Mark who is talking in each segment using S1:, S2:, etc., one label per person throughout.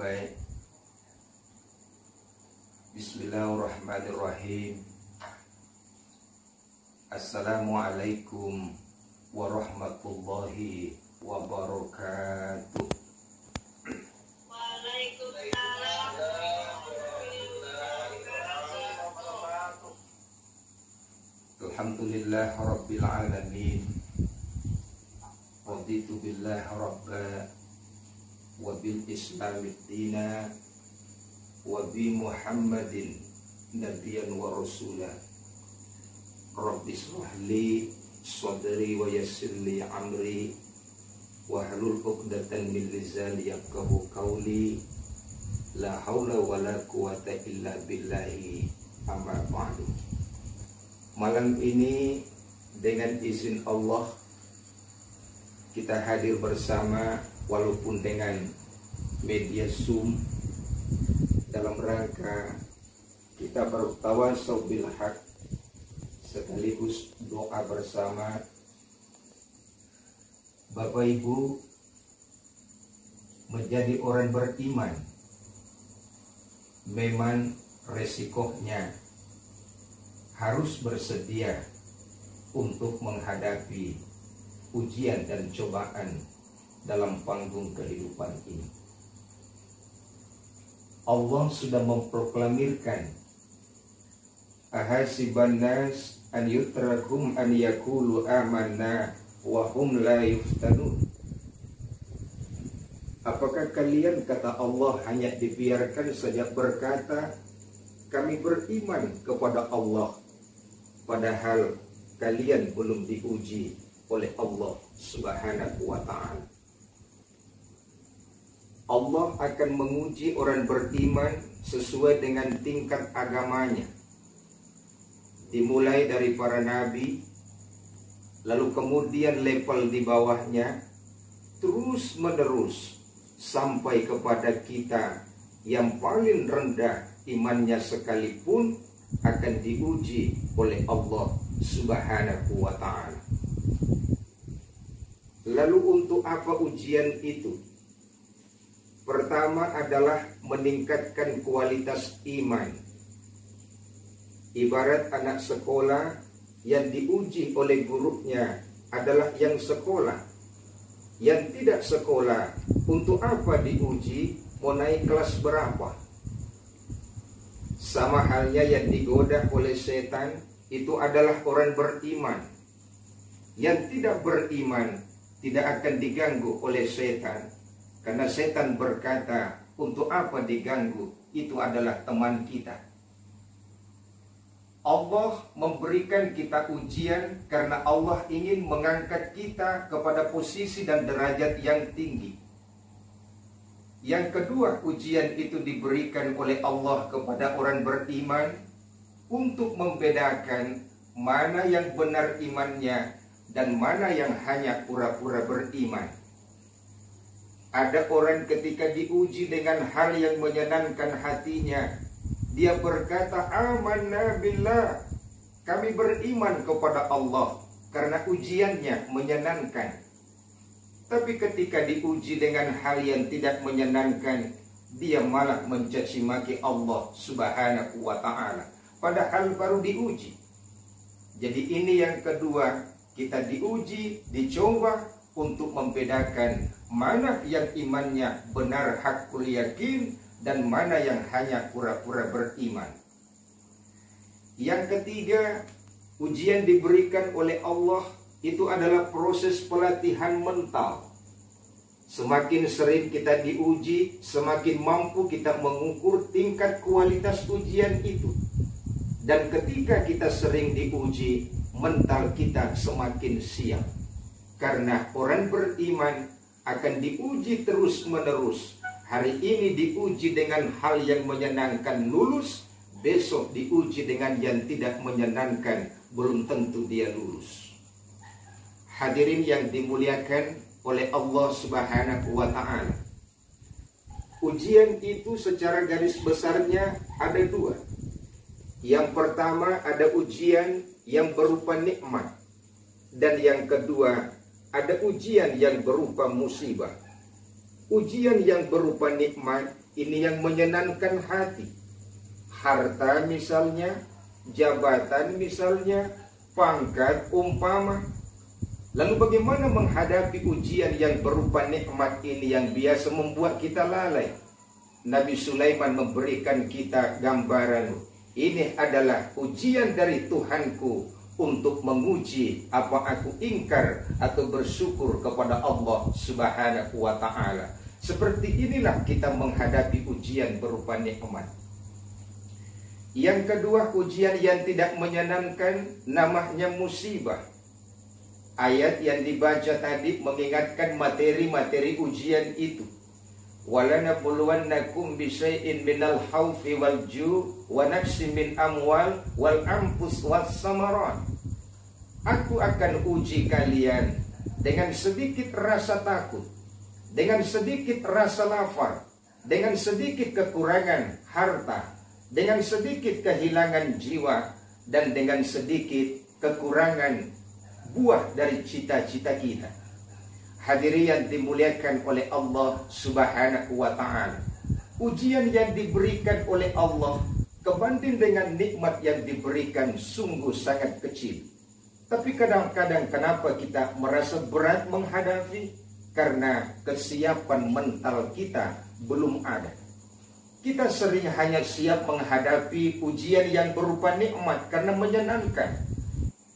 S1: Baik. Bismillahirrahmanirrahim. Assalamualaikum warahmatullahi wabarakatuh.
S2: Waalaikumsalam.
S1: Alhamdulillah rabbil alamin. Raditu billahi rabba wa bil islami dina wa bi Muhammadin nabiyyan wa rasula. Rabbi shrah li sadri wa yassir li amri wa hlul 'uqdatan min lisani yafqahu qawli. La haula wala quwata illa billahi, amma ba'du. Malam ini dengan izin Allah kita hadir bersama walaupun dengan media Zoom dalam rangka kita bertawassul bil haq sekaligus doa bersama. Bapak Ibu, menjadi orang beriman memang resikonya harus bersedia untuk menghadapi ujian dan cobaan dalam panggung kehidupan ini. Allah sudah memproklamirkan, ahasiban nas an yutrakum an yaqulu amanna wa hum la yuftanun. Apakah kalian, kata Allah, hanya dibiarkan saja berkata kami beriman kepada Allah, padahal kalian belum diuji oleh Allah Subhanahu wa ta'ala. Allah akan menguji orang beriman sesuai dengan tingkat agamanya, dimulai dari para nabi, lalu kemudian level di bawahnya, terus menerus sampai kepada kita yang paling rendah imannya sekalipun akan diuji oleh Allah Subhanahu wa ta'ala. Lalu untuk apa ujian itu? Pertama adalah meningkatkan kualitas iman. Ibarat anak sekolah yang diuji oleh gurunya adalah yang sekolah. Yang tidak sekolah, untuk apa diuji? Mau naik kelas berapa? Sama halnya yang digoda oleh setan itu adalah orang beriman. Yang tidak beriman tidak akan diganggu oleh setan, karena setan berkata, untuk apa diganggu? Itu adalah teman kita. Allah memberikan kita ujian karena Allah ingin mengangkat kita kepada posisi dan derajat yang tinggi. Yang kedua, ujian itu diberikan oleh Allah kepada orang beriman untuk membedakan mana yang benar imannya dan mana yang hanya pura-pura beriman. Ada orang ketika diuji dengan hal yang menyenangkan hatinya, dia berkata, amanna billah, kami beriman kepada Allah, karena ujiannya menyenangkan. Tapi ketika diuji dengan hal yang tidak menyenangkan, dia malah mencaci maki Allah Subhanahu wa ta'ala, padahal baru diuji. Jadi ini yang kedua, kita diuji, dicoba untuk membedakan mana yang imannya benar hakul yakin dan mana yang hanya pura-pura beriman. Yang ketiga, ujian diberikan oleh Allah itu adalah proses pelatihan mental. Semakin sering kita diuji, semakin mampu kita mengukur tingkat kualitas ujian itu. Dan ketika kita sering diuji, mental kita semakin siap. Karena orang beriman akan diuji terus-menerus. Hari ini diuji dengan hal yang menyenangkan, lulus. Besok diuji dengan yang tidak menyenangkan, belum tentu dia lulus. Hadirin yang dimuliakan oleh Allah Subhanahu wa ta'ala, ujian itu secara garis besarnya ada dua. Yang pertama ada ujian yang berupa nikmat, dan yang kedua ada ujian yang berupa musibah. Ujian yang berupa nikmat ini yang menyenangkan hati. Harta misalnya, jabatan misalnya, pangkat umpama. Lalu bagaimana menghadapi ujian yang berupa nikmat ini yang biasa membuat kita lalai? Nabi Sulaiman memberikan kita gambaran, ini adalah ujian dari Tuhanku untuk menguji apa aku ingkar atau bersyukur kepada Allah Subhanahu wa ta'ala. Seperti inilah kita menghadapi ujian berupa nikmat. Yang kedua, ujian yang tidak menyenangkan, namanya musibah. Ayat yang dibaca tadi mengingatkan materi-materi ujian itu. وَلَنَبْلُوَنَّكُمْ بِشَيْءٍ مِنَ الْخَوْفِ وَالْجُوعِ وَنَقْصٍ مِنْ أَمْوَالٍ وَالْأَنْفُسِ وَالثَّمَرَاتِ. Aku akan uji kalian dengan sedikit rasa takut, dengan sedikit rasa lapar, dengan sedikit kekurangan harta, dengan sedikit kehilangan jiwa, dan dengan sedikit kekurangan buah dari cita-cita kita. Hadirin yang dimuliakan oleh Allah Subhanahu wa ta'ala, ujian yang diberikan oleh Allah kebanding dengan nikmat yang diberikan sungguh sangat kecil. Tapi kadang-kadang kenapa kita merasa berat menghadapi? Karena kesiapan mental kita belum ada. Kita sering hanya siap menghadapi ujian yang berupa nikmat karena menyenangkan.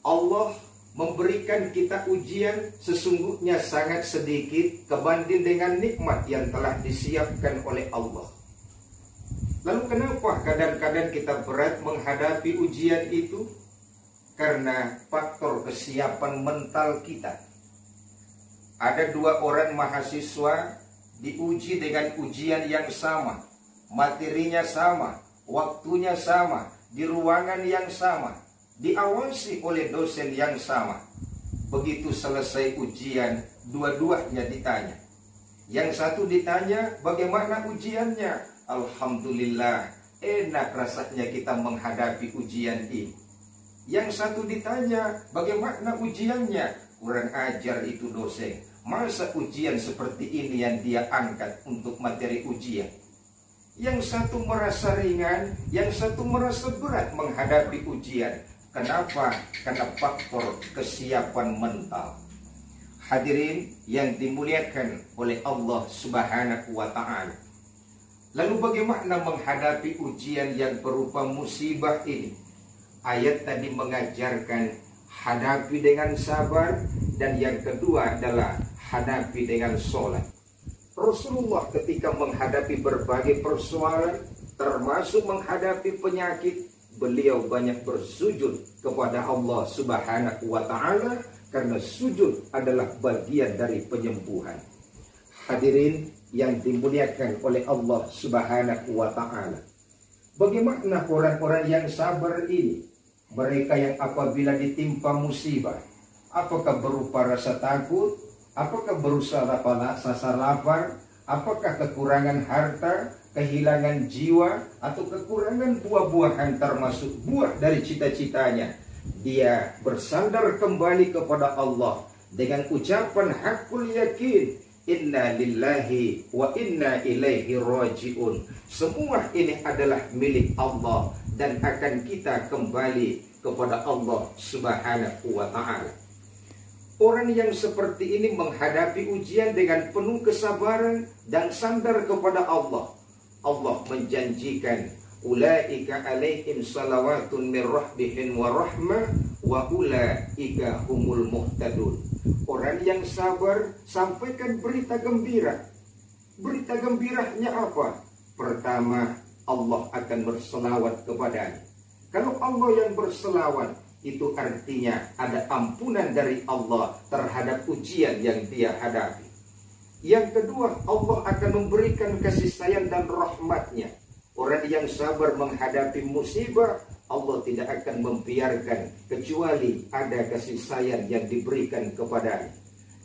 S1: Allah memberikan kita ujian sesungguhnya sangat sedikit kebanding dengan nikmat yang telah disiapkan oleh Allah. Lalu kenapa kadang-kadang kita berat menghadapi ujian itu? Karena faktor kesiapan mental kita. Ada dua orang mahasiswa diuji dengan ujian yang sama, materinya sama, waktunya sama, di ruangan yang sama, diawasi oleh dosen yang sama. Begitu selesai ujian, dua-duanya ditanya. Yang satu ditanya, bagaimana ujiannya? Alhamdulillah, enak rasanya kita menghadapi ujian ini. Yang satu ditanya, bagaimana ujiannya? Kurang ajar itu dosen. Masa ujian seperti ini yang dia angkat untuk materi ujian? Yang satu merasa ringan, yang satu merasa berat menghadapi ujian. Kenapa? Karena faktor kesiapan mental. Hadirin yang dimuliakan oleh Allah Subhanahu wa ta'ala. Lalu bagaimana menghadapi ujian yang berupa musibah ini? Ayat tadi mengajarkan hadapi dengan sabar, dan yang kedua adalah hadapi dengan sholat. Rasulullah ketika menghadapi berbagai persoalan, termasuk menghadapi penyakit, beliau banyak bersujud kepada Allah Subhanahu wa ta'ala, karena sujud adalah bagian dari penyembuhan. Hadirin yang dimuliakan oleh Allah Subhanahu wa ta'ala, bagaimana orang-orang yang sabar ini? Mereka yang apabila ditimpa musibah, apakah berupa rasa takut, apakah berusaha rasa lapar, apakah kekurangan harta, kehilangan jiwa, atau kekurangan buah-buahan termasuk buah dari cita-citanya, dia bersandar kembali kepada Allah dengan ucapan hakul yakin, inna lillahi wa inna ilaihi raji'un. Semua ini adalah milik Allah dan akan kita kembali kepada Allah Subhanahu wa ta'ala. Orang yang seperti ini menghadapi ujian dengan penuh kesabaran dan sandar kepada Allah. Allah menjanjikan, ulaika alaihim salawatun min rabbihim wa rahmah wa ulaika humul muhtadun. Orang yang sabar sampaikan berita gembira. Berita gembiranya apa? Pertama, Allah akan berselawat kepadanya. Kalau Allah yang berselawat, itu artinya ada ampunan dari Allah terhadap ujian yang dia hadapi. Yang kedua, Allah akan memberikan kasih sayang dan rahmatnya. Orang yang sabar menghadapi musibah, Allah tidak akan membiarkan kecuali ada kasih sayang yang diberikan kepadanya.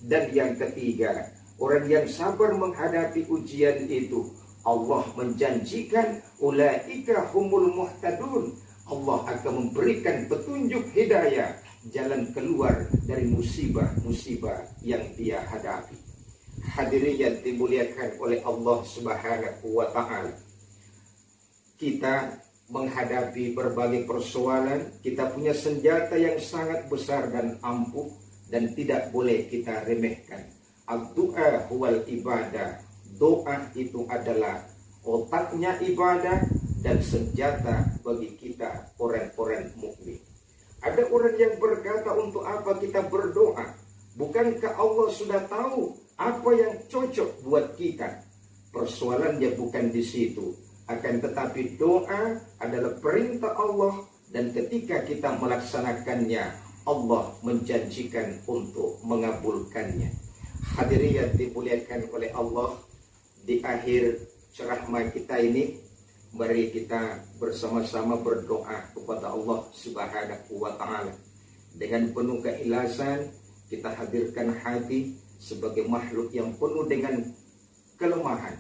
S1: Dan yang ketiga, orang yang sabar menghadapi ujian itu, Allah menjanjikan ulaika humul muhtadun. Allah akan memberikan petunjuk hidayah, jalan keluar dari musibah-musibah yang dia hadapi. Hadirin yang dimuliakan oleh Allah Subhanahu wa Ta'ala, kita menghadapi berbagai persoalan, kita punya senjata yang sangat besar dan ampuh dan tidak boleh kita remehkan. Ad-du'a huwal ibadah. Doa itu adalah otaknya ibadah dan senjata bagi kita orang-orang mukmin. Ada orang yang berkata, untuk apa kita berdoa? Bukankah Allah sudah tahu apa yang cocok buat kita? Persoalannya bukan di situ. Akan tetapi doa adalah perintah Allah, dan ketika kita melaksanakannya, Allah menjanjikan untuk mengabulkannya. Hadirin yang dimuliakan oleh Allah, di akhir ceramah kita ini, mari kita bersama-sama berdoa kepada Allah Subhanahu wa Ta'ala. Dengan penuh keikhlasan, kita hadirkan hati sebagai makhluk yang penuh dengan kelemahan,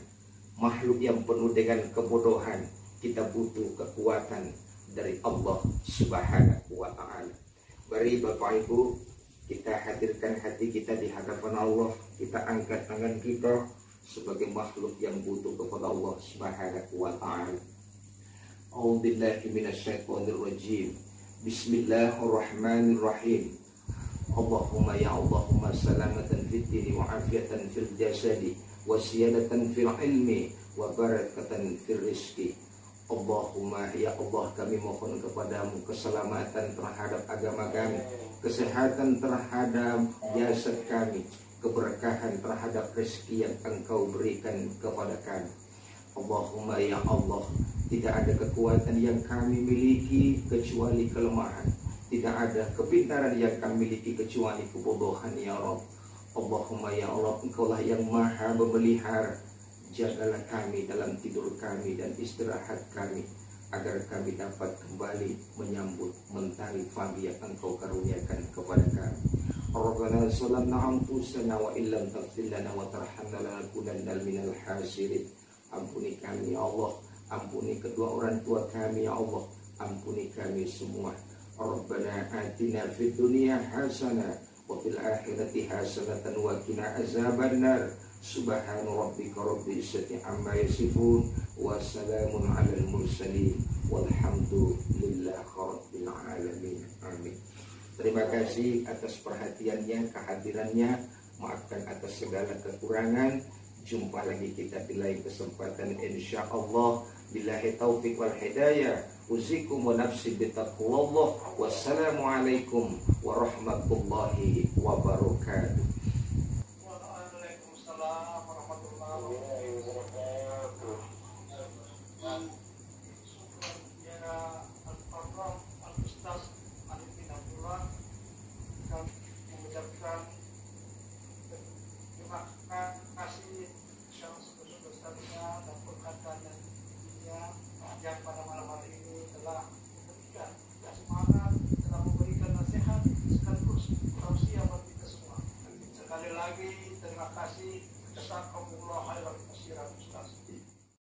S1: makhluk yang penuh dengan kebodohan. Kita butuh kekuatan dari Allah Subhanahu wa Ta'ala. Mari Bapak Ibu, kita hadirkan hati kita di hadapan Allah. Kita angkat tangan kita sebagai makhluk yang butuh kepada Allah Subhanahu wa Ta'ala. A'udzubillahi minasyaitonir rajim. Bismillahirrahmanirrahim. Allahumma ya Allahumma salamatan fid dini wa afiatan fil jasadi wa siyadatan fil ilmi wa barakatan fil rizki. Allahumma ya Allah, kami mohon kepadamu keselamatan terhadap agama kami, kesehatan terhadap jasad kami, keberkahan terhadap rezeki yang Engkau berikan kepada kami. Allahumma ya Allah, tidak ada kekuatan yang kami miliki kecuali kelemahan, tidak ada kepintaran yang kami miliki kecuali kebodohan ya Rabb. Allahumma ya Allah, Engkaulah yang maha memelihara. Jagalah kami dalam tidur kami dan istirahat kami, agar kami dapat kembali menyambut mentari pagi yang Engkau karuniakan kepada kami. Rabbana zalamna anfusana wa illam taghfir lana wa tarhamna lanakunanna minal khasirin. Ampuni kami ya Allah, ampuni kedua orang tua kami ya Allah, ampuni kami semua. Rabbana atina fid dunya hasanah wa fil akhirati hasanatan wa qina azabannar. Subhana rabbika rabbil izzati amma yasifun wa salamun alal mursalin walhamdulillahi rabbil alamin. Amin. Terima kasih atas perhatiannya, kehadirannya. Maafkan atas segala kekurangan. Jumpa lagi kita di lain kesempatan insyaallah. Billahi taufiq wal hidayah. Uzikum wa nafsi bitaqwallah. Wassalamualaikum warahmatullahi wabarakatuh.
S2: Mengucapkan terima kasih yang sebesar-besarnya dan berkatan dan dunia yang pada malam hari ini telah memberikan semangat, telah memberikan nasihat sekaligus tausiah bagi kita semua. Sekali lagi terima kasih. Jazakumullah khairan katsiran Ustaz.